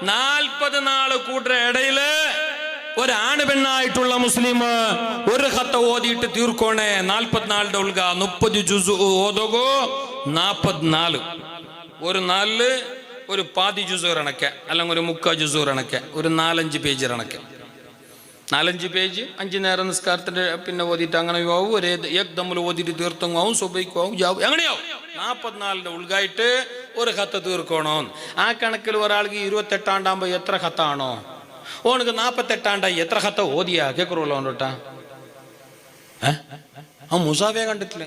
40 നാള് കൂടുന്ന ഇടയില് ഒരാണ് പെണ്ണായിട്ടുള്ള മുസ്ലിം ഒരു ഖത്ത് ഓതിയിട്ട് തീർക്കോണേ. 44 ഉൾഗ 30 ജുസ് ഓതോകോ 44. ഒരു 4 ഒരു 10 ജുസ് ഇറണക്ക, അല്ലെങ്കിൽ ഒരു 30 ജുസ് ഇറണക്ക, ഒരു 4-5 പേജ് ഇറണക്ക. 4-5 പേജ് 5 നേരം നിസ്കാരത്തിന്റെ പിന്നെ ഓതിയിട്ട് അങ്ങനെ ആവും. ഒരേ ഏകദമ്മിൽ ഓതിയിട്ട് തീർത്തങ്ങാവും, സുബൈക്കും ജാവും, അങ്ങനെയാവും. 44 ഉൾഗായിട്ട് ഒരു ഖത്ത് തീർക്കണോ. ആ കണക്കിൽ ഒരാൾക്ക് 28 എത്ര ഖത്താണോ, ഓനക്ക് 48 എത്ര ഖത്ത ഓതിയാ കേക്കുറല്ലോ ഓനോട്ടാ. മുസാഫയെ കണ്ടിട്ടില്ല.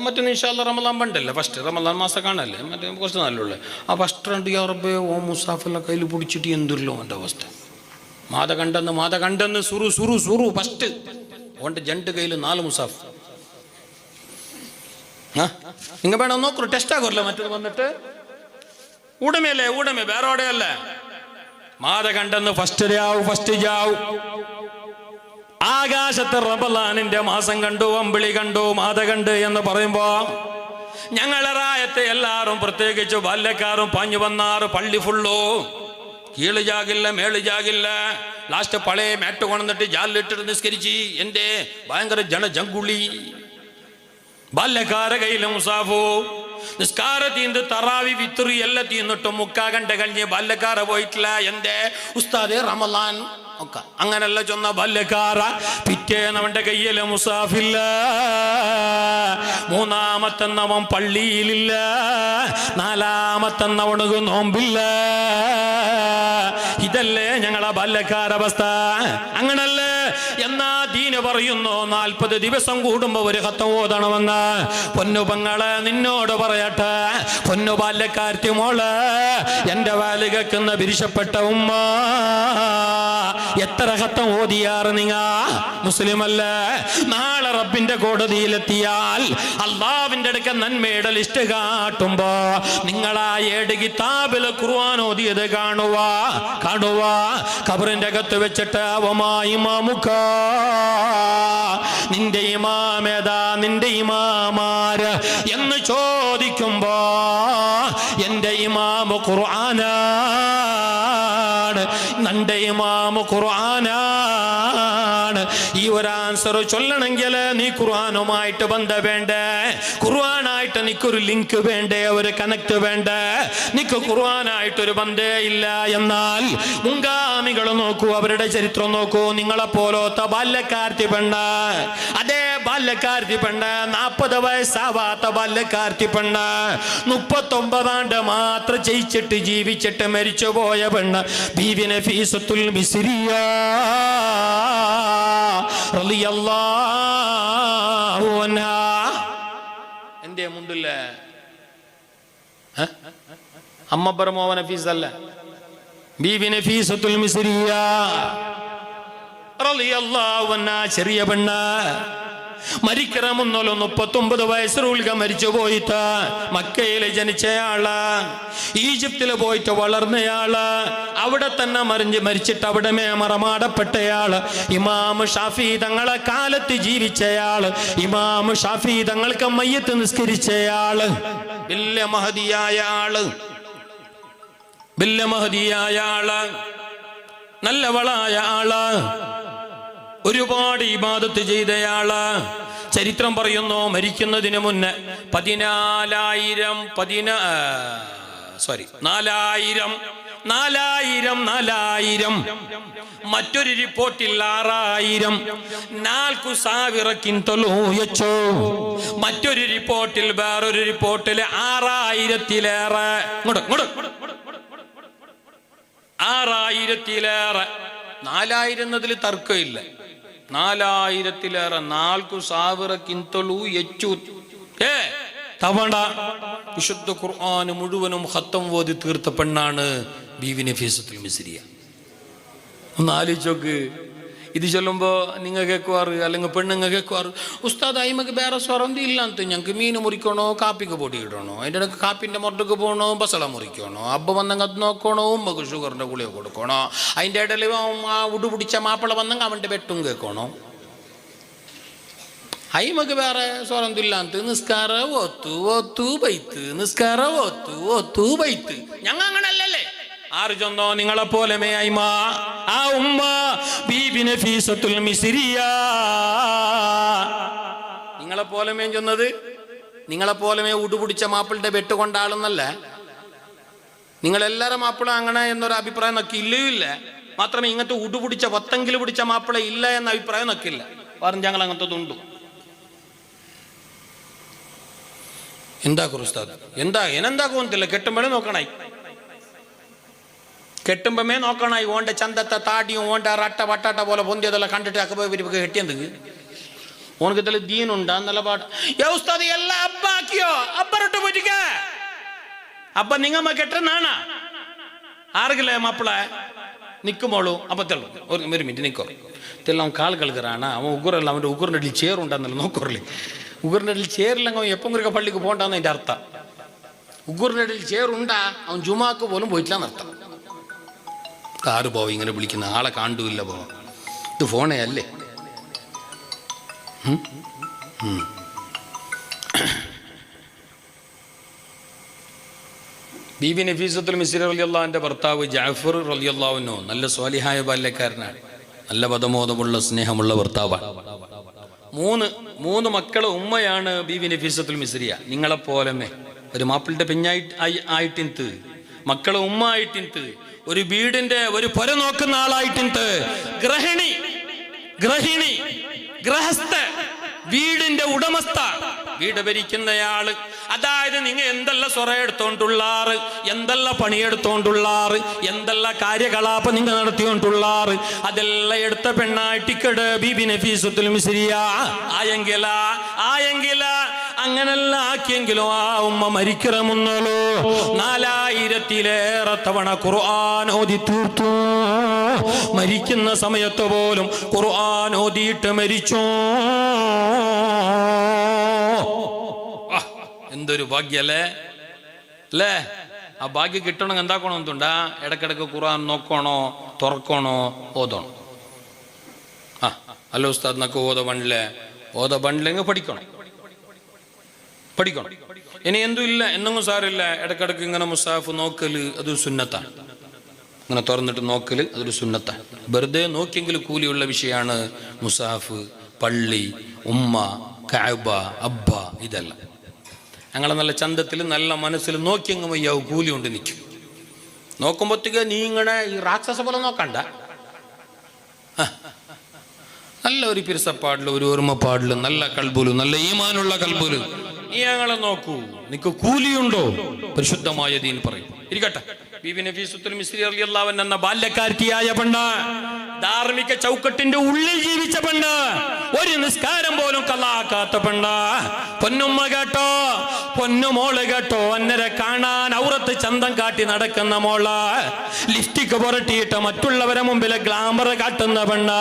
മറ്റേ ഇൻഷാല്ലാ റമളാൻ പണ്ടല്ലേ, ഫസ്റ്റ് റമളാൻ മാസം കാണല്ലേ, മറ്റേ കുറച്ച് നല്ലുള്ള ആ ഫസ്റ്റ് 2 യാറബേ ഓ മുസാഫെല്ലാം കയ്യിൽ പിടിച്ചിട്ട് എന്തുല്ലോ എൻ്റെ അവസ്ഥ. മാത കണ്ടെന്ന് സുറു ഫസ്റ്റ് ഓൻ്റെ 2 കയ്യിൽ 4 മുസാഫ്. നിങ്ങ വേണം നോക്കൂ, ടെസ്റ്റ് ആകുമല്ലോ. മറ്റത് വന്നിട്ട് ഉടമയല്ലേ, വേറെ എവിടെയല്ലേ. മാത കണ്ടെന്ന് ഫസ്റ്റ് ജാവു. ആകാശത്ത് റമളാനിന്റെ മാസം കണ്ടു, അമ്പിളി കണ്ടു, മാത കണ്ട് എന്ന് പറയുമ്പോ ഞങ്ങളെ റായത്തെ എല്ലാരും, പ്രത്യേകിച്ച് ബാല്യക്കാരും പാഞ്ഞു വന്നാറ്. പള്ളി ഫുള്ളോ, കീള് ജാകില്ല, മേള് ജാകില്ല. ലാസ്റ്റ് പഴയ മാറ്റ് കൊണ്ടിട്ട് ജാലിലിട്ടിട്ട് നിസ്കരിച്ച് എന്റെ ഭയങ്കര ജംഗുളി. ബാല്യക്കാരെ കയ്യിലെ മുസാഫു നിസ്കാര തീന്ത് തറാവി വിത്രി എല്ലാം തീന്നിട്ടും 3/4 ഗಂಟೆ കഴിഞ്ഞ് ബാല്യക്കാരെ പോയിട്ടില്ല. എന്റെ ഉസ്താദേ റമളാൻ ഒക്കെ അങ്ങനെയല്ല ചൊന്ന ബാല്യക്കാര. പിറ്റേന്നവന്റെ കയ്യിലെ മുസാഫില്ല. 3-ാമത്തെന്നവൻ പള്ളിയിലില്ല. 4-ാമത്തെന്നവണക്ക് നോമ്പില്ല. ഇതല്ലേ ഞങ്ങളെ ബാല്യക്കാരവസ്ഥ? അങ്ങനല്ലേ? എന്നാ ദീന് പറയുന്നു 40 ദിവസം കൂടുമ്പോ ഒരു ഖത്ത് ഓതണമെന്ന്. പൊന്നു പെങ്ങളെ നിന്നോട് പറയട്ടെ, പൊന്നു ബാല്യക്കാരത്തി മോള്, എന്റെ വാല് കേൾക്കുന്ന വിരിശപ്പെട്ട ഉമ്മ, എത്ര ഖത്ത് ഓതിയാറ് നിങ്ങ മുസ്ലിമല്ല? നാളെ റബ്ബിന്റെ കോടതിയിലെത്തിയാൽ അള്ളാവിന്റെ അടുക്ക നന്മയുടെ ലിസ്റ്റ് കാട്ടുമ്പോ നിങ്ങളാ 7 കിതാബില് ഖുർആൻ ഓതിയത് കാണുക. ഖബറിന്റെ അകത്ത് വെച്ചിട്ട് ഇമാമുക്ക, നിന്റെ ഇമാമേതാ, നിന്റെ ഇമാമാര് എന്ന് ചോദിക്കുമ്പോ എന്റെ ഇമാമു ഖുർആനാണ്, നിന്റെ ഇമാമു ഖുർആനാണ്. ഈ ഒരു ആൻസർ ചൊല്ലണമെങ്കിൽ നീ ഖുർആനുമായിട്ട് ബന്ധം വേണ്ടേ? ഖുർആനായിട്ട് നിക്കൊരു ലിങ്ക് വേണ്ടേ? ഒരു കണക്ട് വേണ്ടേ? നിക്ക് ഖുർആനായിട്ടൊരു ബന്ധേ ഇല്ല. എന്നാൽ മുൻഗാമികൾ നോക്കൂ, അവരുടെ ചരിത്രം നോക്കൂ. നിങ്ങളെ പോലത്തെ ബാല്യക്കാരത്തി പെണ്ണ്, അതേ ബാല്യക്കാരത്തി പെണ്ണ്, 40 വയസ്സാവാത്ത ബാല്യക്കാരത്തി പെണ്ണ്, 39 ആണ്ട് മാത്രം ജയിച്ചിട്ട് ജീവിച്ചിട്ട് മരിച്ചുപോയ പെണ്ണ് ബീവി നഫീസത്തുൽ മിസ്രിയ റളിയല്ലാഹു അൻഹാ. എന്തേ മുണ്ടില്ലേ? അമ്മ ബർമോവ നഫീസ് അല്ല, ബീവി നഫീസത്തുൽ മിസ്രിയ റളിയല്ലാഹു അൻഹാ. ചെറിയ പെണ്ണ്, മരിക്കണമെന്നല്ലോ 39 വയസ്സുള്ളിൽ മരിച്ചു പോയിട്ട് മക്കയിൽ ജനിച്ചയാള്, ഈജിപ്തിൽ പോയിട്ട് വളർന്നയാള്, അവിടെ തന്നെ മരിച്ചിട്ട് അവിടെ മറമാടപ്പെട്ടയാള്, ഇമാം ഷാഫി തങ്ങളെ കാലത്ത് ജീവിച്ചയാള്, ഇമാം ഷാഫി തങ്ങൾക്ക് മയ്യത്ത് നിസ്കരിച്ചയാള്, വലിയ മഹദിയായ ആള്, വലിയ മഹദിയായ ആള്, നല്ലവളായ ആള്, ഒരുപാട് ഇബാദത്ത് ചെയ്തയാള്. ചരിത്രം പറയുന്നു മരിക്കുന്നതിന് മുന്നേ 4000 മറ്റൊരു റിപ്പോർട്ടിൽ 6000 മറ്റൊരു റിപ്പോർട്ടിൽ വേറൊരു റിപ്പോർട്ടിൽ 6000-ലേറെ 6000-ലേറെ 4000 എന്നതിൽ തർക്കമില്ല. 4000-ലേറെ 4000 തവണ വിശുദ്ധ ഖുർആൻ മുഴുവനും ഖത്തം ഓതി തീർത്ത പെണ്ണാണ് ബീവി നഫീസത്തുൽ മിസ്രിയ. ഒന്ന് ആലോചിച്ചോക്ക്. ഇത് ചൊല്ലുമ്പോൾ നിങ്ങൾ കേൾക്കുവാറ്, അല്ലെങ്കിൽ പെണ്ണുങ്ങൾ കേൾക്കുവാറ്, ഉസ്താദ് അയിമക്ക് വേറെ സ്വറന്തി ഇല്ലാത്ത ഞങ്ങൾക്ക് മീൻ മുറിക്കണോ, കാപ്പിക്ക് പൊടി ഇടണോ, അതിൻ്റെ ഇടയ്ക്ക് കാപ്പിൻ്റെ മുറക്ക് പോകണോ, ബസള മുറിക്കണോ, അബ്ബ വന്നങ്ങ് അത് നോക്കണോ, ഉമ്മക്ക് ഷുഗറിൻ്റെ ഗുളിക കൊടുക്കണോ, അതിൻ്റെ ഇടയിൽ ഉടുപിടിച്ച മാപ്പിള വന്നെങ്കിൽ അവൻ്റെ വെട്ടും കേൾക്കണോ. അയിമക്ക് വേറെ സ്വറന്തി ഇല്ലാത്ത നിസ്കാര ഓത്തു ബൈത്ത്, നിസ്കാര ഓത്തു ബൈത്ത്. ഞങ്ങൾ അങ്ങനല്ലേ. ആര് ചൊന്നോ? നിങ്ങളെ പോലെ അയിമ ആ ഉമ്മ ബീബി നഫീസത്തുൽ മിസ്രിയ. നിങ്ങളെ പോലെ ചൊന്നത്, നിങ്ങളെ പോലെ ഉടുപിടിച്ച മാപ്പിളുടെ വെട്ട് കൊണ്ടാളെന്നല്ല. നിങ്ങളെല്ലാരും മാപ്പിള അങ്ങനെ എന്നൊരു അഭിപ്രായം നോക്കി ഇല്ല. മാത്രമേ ഇങ്ങനത്തെ ഉടുപിടിച്ച വത്തെങ്കിലും പിടിച്ച മാപ്പിള ഇല്ല എന്ന അഭിപ്രായം നോക്കില്ല. പറഞ്ഞു ഞങ്ങൾ അങ്ങനത്തെ തുണ്ടു. എന്താക്കും ഉസ്താദ്? എനെന്താക്കുന്നില്ല. കെട്ടുമ്പോഴേ നോക്കണായി, കെട്ടുമ്പമേ നോക്കണായി. ഓന്റെ ചന്തത്തെ താടിയും ഓന്റെ റട്ട വട്ടാട്ട പോലെ പൊന്തിയതെല്ലാം കണ്ടിട്ട് അക്കബ കെട്ടിയത് ഓനക്ക് ഇതിൽ ദീനുണ്ടാ നല്ല പാട്ട്. ഉസ്താദ് എല്ലാം അബ്ബാക്കിയോ? അബ്ബറട്ട് പോയിട്ടിക്ക അബ്ബ നിങ്ങമ്മ കെട്ടുന്നാണ ആർക്കില്ലേ മാപ്പിള നിൽക്കുമ്പോളൂ അപ്പത്തുള്ളൂ. ഒരു മിനിറ്റ് നിൽക്കോ ഇതെല്ലാം കാൽ കളിക്കറാണ്. അവൻ ഉഗുറല്ല, അവൻ്റെ ഉഗുറിൻ്റെ അടിയിൽ ചേറുണ്ടാന്നല്ലോ നോക്കറില്ലേ. ഉഗുറിൻ്റെ അടിയിൽ ചേരില്ലെങ്കിൽ അവൻ എപ്പം കുറിക്ക പള്ളിക്ക് പോകണ്ടെന്ന് അതിൻ്റെ അർത്ഥം. ഉഗുറിൻ്റെ അടിയിൽ ചേറുണ്ടാ അവൻ ജുമാക്ക് പോലും പോയിട്ടില്ല എന്നർത്ഥം. ആറ് പോവും ഇങ്ങനെ വിളിക്കുന്ന ആളെ കാണ്ടുമില്ല പോവാം. ഇത് ഫോണേ അല്ലേ. ബീബി നഫീസത്തുൽ മിസ്രിയ റളിയല്ലാഹുവിന്റെ ഭർത്താവ് ജഅഫർ റളിയല്ലാഹു അൻഹു നല്ല സ്വാലിഹായ ബാല്യക്കാരനാണ്, നല്ല പദമോദമുള്ള സ്നേഹമുള്ള ഭർത്താവാണ്. മൂന്ന് മക്കളെ ഉമ്മയാണ് ബീബി നഫീസത്തുൽ മിസ്രിയ. നിങ്ങളെപ്പോലമേ ഒരു മാപ്പിളുടെ പെഞ്ഞായിട്ട് മക്കളെ ഉമ്മ ആയിട്ടിന്ത്, ഒരു വീടിന്റെ ഒരു പൊര നോക്കുന്ന ആളായിട്ടിന്ത്, ഗ്രഹിണി ഗൃഹസ്ഥ, വീടിന്റെ ഉടമസ്ഥ, വീട് ഭരിക്കുന്നയാള്. അതായത് നിങ്ങൾ എന്തെല്ലാം സ്വറ എടുത്തോണ്ടുള്ളാറ്, എന്തെല്ലാം പണിയെടുത്തോണ്ടുള്ളാറ്, എന്തെല്ലാം കാര്യകലാപം നിങ്ങൾ നടത്തിയോണ്ടുള്ളാറ്, അതെല്ലാം എടുത്ത പെണ്ണായിട്ടിക്കട് ബീബി നഫീസത്തുൽ മിസ്രിയ ആയെങ്കില അങ്ങനെല്ലാം ആക്കിയെങ്കിലോ ആ ഉമ്മ മരിക്കണമെന്നല്ലോ 4000-ലേറെ തവണ ഖുർആൻ ഓതി തീർത്തു. മരിക്കുന്ന സമയത്ത് പോലും ഖുർആൻ ഓതിയിട്ട് മരിച്ചു. എന്തൊരു ഭാഗ്യല്ലേ അല്ലേ. ആ ഭാഗ്യം കിട്ടണമെങ്കിൽ എന്താക്കണമെന്നുണ്ടാ? ഇടക്കിടക്ക് ഖുർആൻ നോക്കണോ, തുറക്കണോ, ഓതണം. അല്ല ഉസ്താദ് എന്നൊക്കെ ഓത ബണ്ടിലെങ്കിൽ പഠിക്കണം. ഇനി എന്തും ഇല്ല എന്നൊന്നും സാറില്ല, ഇടക്കിടക്ക് ഇങ്ങനെ മുസാഫ് നോക്കല് അതൊരു സുന്നത്താണ്. ഇങ്ങനെ തുറന്നിട്ട് നോക്കല് അതൊരു സുന്നത്താണ്. വെറുതെ നോക്കിയെങ്കിൽ കൂലിയുള്ള വിഷയമാണ് മുസാഫ്, പള്ളി, ഉമ്മ, കഅബ, അബ്ബ, ഇതെല്ലാം. ഞങ്ങളെ നല്ല ചന്തത്തിൽ നല്ല മനസ്സിൽ നോക്കിയെങ്കിൽ വയ്യാവും കൂലി കൊണ്ട് നിൽക്കും. നോക്കുമ്പോഴത്തേക്ക് നീ ഇങ്ങനെ ഈ രാക്ഷസ പോലെ നോക്കണ്ട. നല്ല ഒരു പിരിസപ്പാടില്, ഒരു ഓർമ്മപ്പാടില്, നല്ല കൽബുല്, നല്ല ഈമാനുള്ള കൽബുല് നീ ഞങ്ങളെ നോക്കൂ. നിനക്ക് കൂലിയുണ്ടോ? പരിശുദ്ധമായ ദീൻ പറയും. ഇരിക്കട്ടെ, ബീബി നഫീസത്തുൽ മിസ്രി റളിയല്ലാഹു അൻഹ എന്ന ബാല്യക്കാരത്തിയായ പെണ്ണ്, ധാർമ്മിക ചൗക്കട്ടിന്റെ ഉള്ളിൽ ജീവിച്ച പെണ്ണ്, ഒരു നിസ്കാരം പോലും കള്ളാക്കാത്ത പെണ്ണ്. പൊന്നുമ്മ കേട്ടോ, പൊന്നുമോള് കേട്ടോ, അന്നരെ കാണാൻ ഔറത്ത് ചന്തം കാട്ടി നടക്കുന്ന മോള്, ലിപ്സ്റ്റിക് പുരട്ടിയിട്ട് മറ്റുള്ളവരെ മുമ്പിൽ ഗ്ലാമർ കാട്ടുന്ന പെണ്ണ്,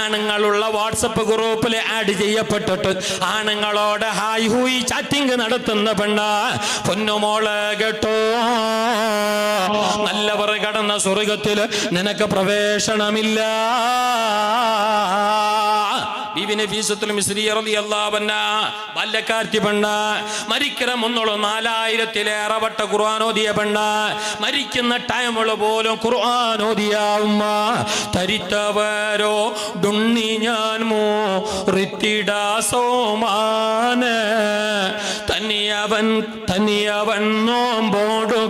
ആണുങ്ങളുള്ള വാട്സപ്പ് ഗ്രൂപ്പിൽ ആഡ് ചെയ്യപ്പെട്ടിട്ട് ആണുങ്ങളോട് ഹായ് ഹൂയി ചാറ്റിംഗ് നടത്തുന്ന പെണ്ണ്. പൊന്നുമോള് കേട്ടോ, നല്ലവർ കടന്ന സ്വർഗത്തില് നിനക്ക് പ്രവേശനമില്ല. ബീബി നഫീസത്തുൽ മിസ്രി റളിയല്ലാഹു അൻഹ ബാല്യക്കാരത്തി പെണ്ണ്, മരിക്കുന്ന മുന്നോളം 4000-ലേറെ വട്ട ഖുർആൻ ഓതിയ പെണ്ണ്, മരിക്കുന്ന ടൈമുള്ള പോലും ഖുർആൻ ഓതിയ ഉമ്മ. തരിത്തവരോ ഡുണ്ണി ഞാൻ മോറിത്തിടാ സോമാന്, തനിയവൻ നോമ്പോടു